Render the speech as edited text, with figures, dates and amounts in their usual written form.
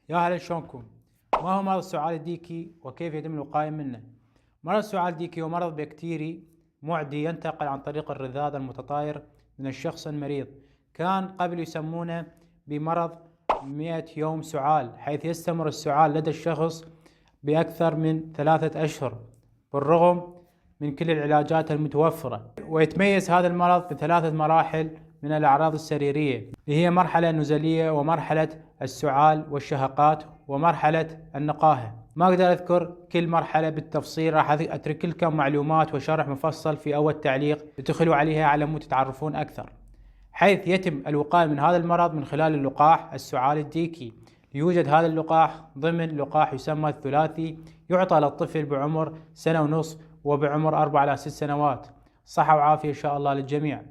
يا هلا شلونكم؟ ما هو مرض السعال الديكي وكيف يتم الوقاية منه؟ مرض السعال الديكي هو مرض بكتيري معدي ينتقل عن طريق الرذاذ المتطاير من الشخص المريض. كان قبل يسمونه بمرض 100 يوم سعال، حيث يستمر السعال لدى الشخص بأكثر من 3 أشهر بالرغم من كل العلاجات المتوفرة. ويتميز هذا المرض بثلاثة مراحل من الأعراض السريرية، اللي هي مرحلة نزلية ومرحلة السعال والشهقات ومرحلة النقاهة. ما أقدر أذكر كل مرحلة بالتفصيل، راح أترك لكم معلومات وشرح مفصل في أول تعليق تدخلوا عليها على مود تتعرفون أكثر. حيث يتم الوقاية من هذا المرض من خلال اللقاح السعال الديكي. يوجد هذا اللقاح ضمن لقاح يسمى الثلاثي، يعطى للطفل بعمر 1.5 سنة وبعمر 4 إلى 6 سنوات. صحة وعافية إن شاء الله للجميع.